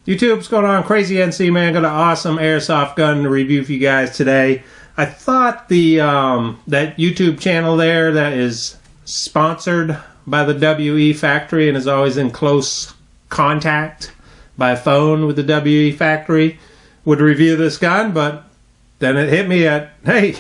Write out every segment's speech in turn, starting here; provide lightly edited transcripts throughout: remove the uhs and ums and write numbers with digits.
YouTube, what's going on? Crazyncman, got an awesome airsoft gun to review for you guys today. I thought the that YouTube channel there that is sponsored by the WE factory and is always in close contact by phone with the WE factory would review this gun, but then it hit me at, hey,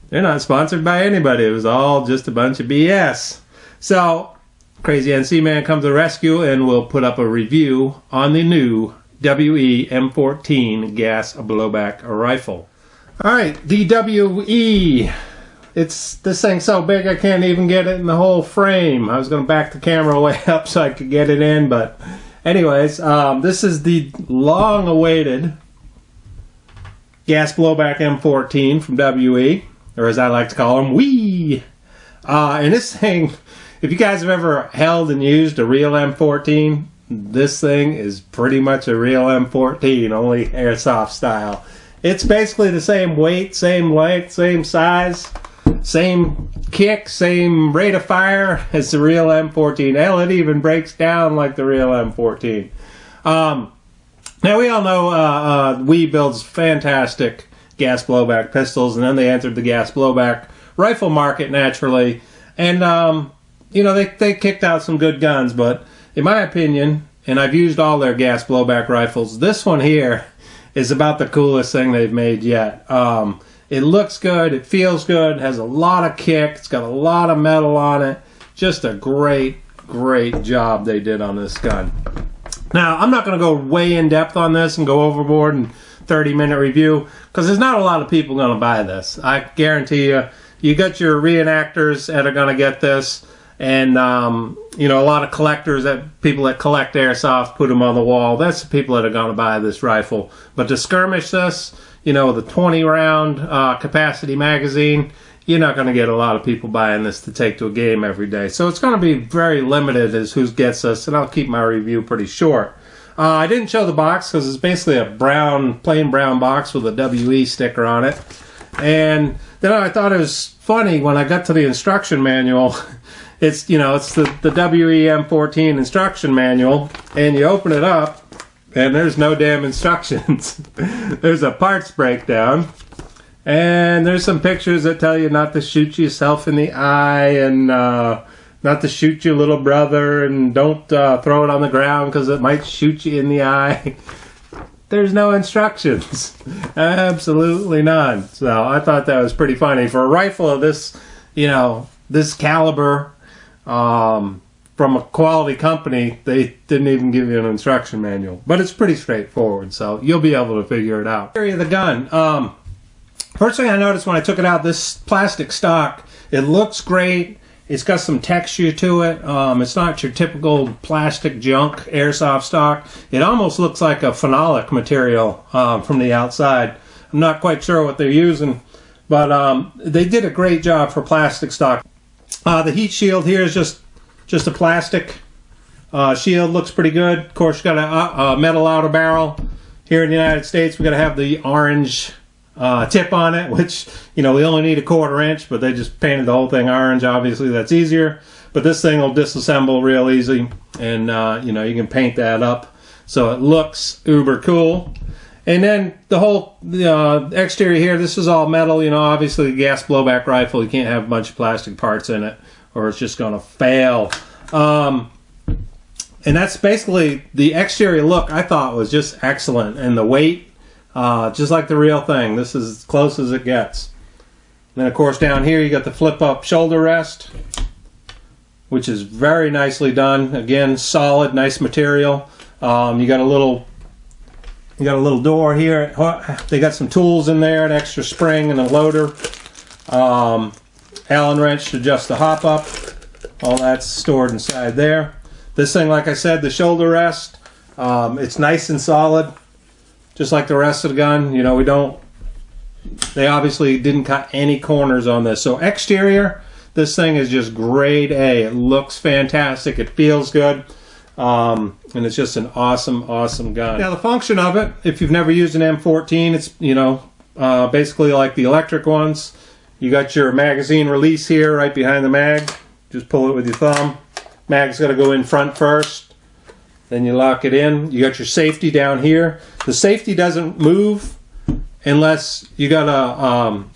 they're not sponsored by anybody. It was all just a bunch of BS. So Crazyncman comes to the rescue and will put up a review on the new WE M14 gas blowback rifle. Alright, the WE. This thing's so big I can't even get it in the whole frame. I was going to back the camera way up so I could get it in, but anyways, this is the long-awaited gas blowback M14 from WE, or as I like to call them, WE. And this thing, if you guys have ever held and used a real M14, this thing is pretty much a real M14, only airsoft style. It's basically the same weight, same length, same size, same kick, same rate of fire as the real M14. Hell, it even breaks down like the real M14. Now we all know WE builds fantastic gas blowback pistols, and then they entered the gas blowback rifle market naturally, and you know, they kicked out some good guns, but in my opinion, and I've used all their gas blowback rifles, this one here is about the coolest thing they've made yet. It looks good, it feels good, has a lot of kick, it's got a lot of metal on it. Just a great job they did on this gun. Now, I'm not going to go way in depth on this and go overboard in 30-minute review, because there's not a lot of people going to buy this. I guarantee you, you got your reenactors that are going to get this, and you know, a lot of collectors, people that collect airsoft, put them on the wall. That's the people that are going to buy this rifle. But to skirmish this, you know, with a 20-round capacity magazine, you're not going to get a lot of people buying this to take to a game every day. So it's going to be very limited as who gets this, and I'll keep my review pretty short. I didn't show the box because it's basically a plain brown box with a WE sticker on it. And then I thought it was funny when I got to the instruction manual. It's, you know, it's the WE M14 instruction manual, and you open it up, and there's no damn instructions. There's a parts breakdown, and there's some pictures that tell you not to shoot yourself in the eye, and not to shoot your little brother, and don't throw it on the ground because it might shoot you in the eye. There's no instructions. Absolutely none. So I thought that was pretty funny. For a rifle of this, you know, this caliber, from a quality company, they didn't even give you an instruction manual. But it's pretty straightforward, so you'll be able to figure it out. Area of the gun. First thing I noticed when I took it out, this plastic stock, it looks great. It's got some texture to it. It's not your typical plastic junk airsoft stock. It almost looks like a phenolic material from the outside. I'm not quite sure what they're using, but they did a great job for plastic stock. The heat shield here is just a plastic shield. Looks pretty good. Of course, you got a metal outer barrel. Here in the United States, we got to have the orange tip on it, which, you know, we only need a 1/4 inch, but they just painted the whole thing orange. Obviously, that's easier. But this thing will disassemble real easy, and you know, you can paint that up so it looks uber cool. And then the whole exterior here, this is all metal. You know, obviously a gas blowback rifle, you can't have a bunch of plastic parts in it or it's just going to fail. And that's basically the exterior look. I thought was just excellent. And the weight, just like the real thing. This is as close as it gets. And then of course down here you got the flip up shoulder rest, which is very nicely done. Again, solid, nice material. You got a little door here. They got some tools in there, an extra spring and a loader. Allen wrench to adjust the hop up. All that's stored inside there. This thing, like I said, the shoulder rest, it's nice and solid, just like the rest of the gun. You know, they obviously didn't cut any corners on this. So exterior, this thing is just grade A. It looks fantastic. It feels good. And it's just an awesome gun. Now the function of it, if you've never used an M14, it's, you know, basically like the electric ones. You got your magazine release here right behind the mag. Just pull it with your thumb. Mag's got to go in front first. Then you lock it in. You got your safety down here. The safety doesn't move unless you got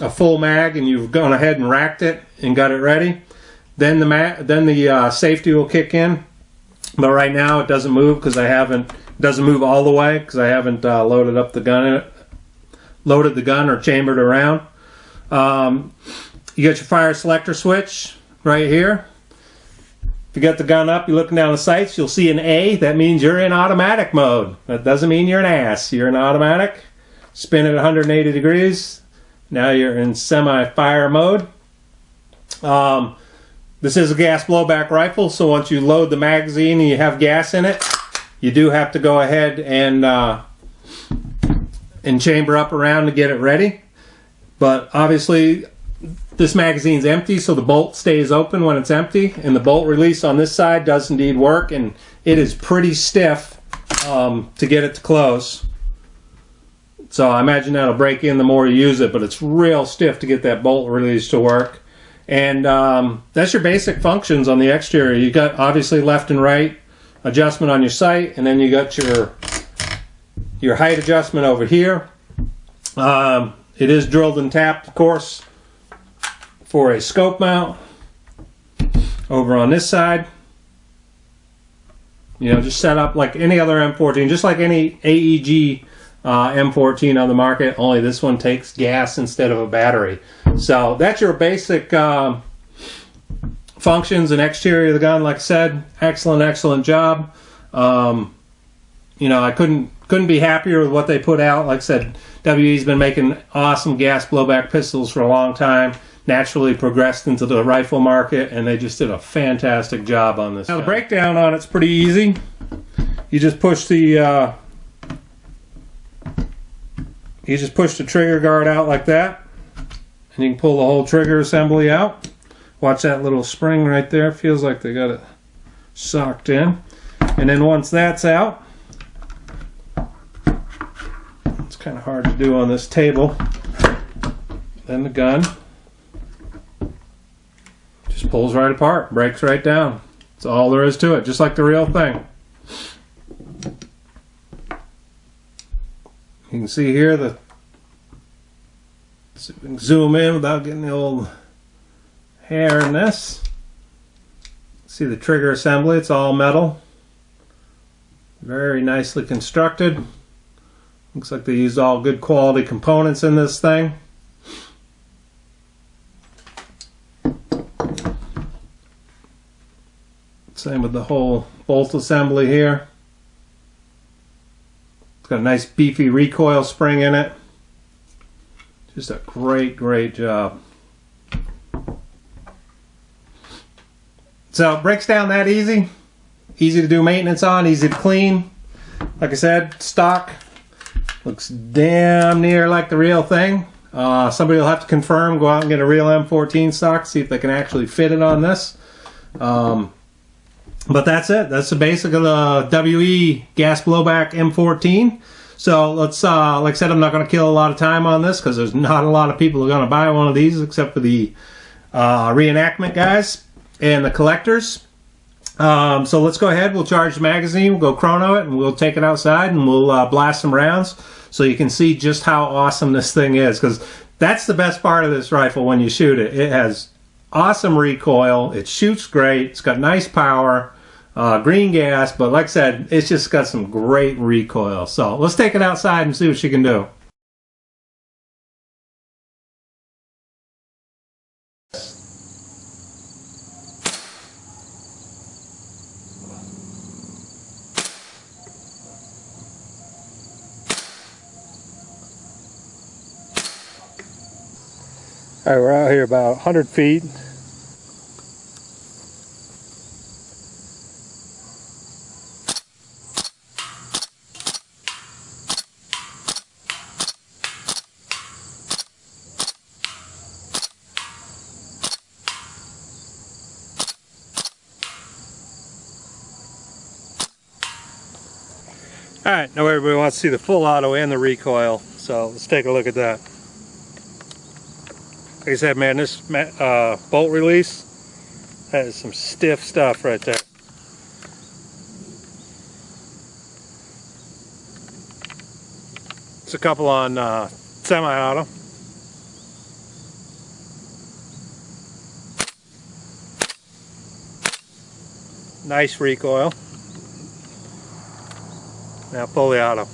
a full mag and you've gone ahead and racked it and got it ready. Then the safety will kick in. But right now it doesn't move because it doesn't move all the way because I haven't loaded up the gun or chambered around. You got your fire selector switch right here. If you got the gun up, you're looking down the sights, you'll see an A. That means you're in automatic mode. That doesn't mean you're an ass. You're in automatic. Spin it 180 degrees. Now you're in semi-fire mode. This is a gas blowback rifle, so once you load the magazine and you have gas in it, you do have to go ahead and chamber up around to get it ready. But obviously this magazine's empty, so the bolt stays open when it's empty, and the bolt release on this side does indeed work, and it is pretty stiff to get it to close. So I imagine that'll break in the more you use it, but it's real stiff to get that bolt release to work. And that's your basic functions on the exterior. You got obviously left and right adjustment on your sight, and then you got your height adjustment over here. It is drilled and tapped, of course, for a scope mount. Over on this side, you know, just set up like any other M14, just like any AEG M14 on the market, only this one takes gas instead of a battery. So that's your basic functions and exterior of the gun. Like I said, excellent job. You know, I couldn't be happier with what they put out. Like I said, WE's been making awesome gas blowback pistols for a long time. Naturally progressed into the rifle market, and they just did a fantastic job on this. Now the breakdown on it's pretty easy. You just push the trigger guard out like that, and you can pull the whole trigger assembly out. Watch that little spring right there. Feels like they got it socked in. And then once that's out, it's kind of hard to do on this table. Then the gun just pulls right apart, breaks right down. That's all there is to it, just like the real thing. You can see here see if we can zoom in without getting the old hair in this. See the trigger assembly, it's all metal. Very nicely constructed. Looks like they used all good quality components in this thing. Same with the whole bolt assembly here. It's got a nice beefy recoil spring in it. Just a great job. So it breaks down that easy. Easy to do maintenance on, easy to clean. Like I said, stock. Looks damn near like the real thing. Somebody will have to confirm, go out and get a real M14 stock, see if they can actually fit it on this. But that's it. That's the basic of the WE gas blowback M14. So let's, like I said, I'm not going to kill a lot of time on this because there's not a lot of people who are going to buy one of these except for the reenactment guys and the collectors. So let's go ahead. We'll charge the magazine. We'll go chrono it, and we'll take it outside, and we'll blast some rounds so you can see just how awesome this thing is. Because that's the best part of this rifle when you shoot it. It has awesome recoil. It shoots great. It's got nice power. Green gas, but like I said, it's just got some great recoil. So let's take it outside and see what she can do. All right, we're out here about 100 feet. Alright, now everybody wants to see the full auto and the recoil, so let's take a look at that. Like I said, man, this bolt release has some stiff stuff right there. It's a couple on semi-auto. Nice recoil. Now fully auto.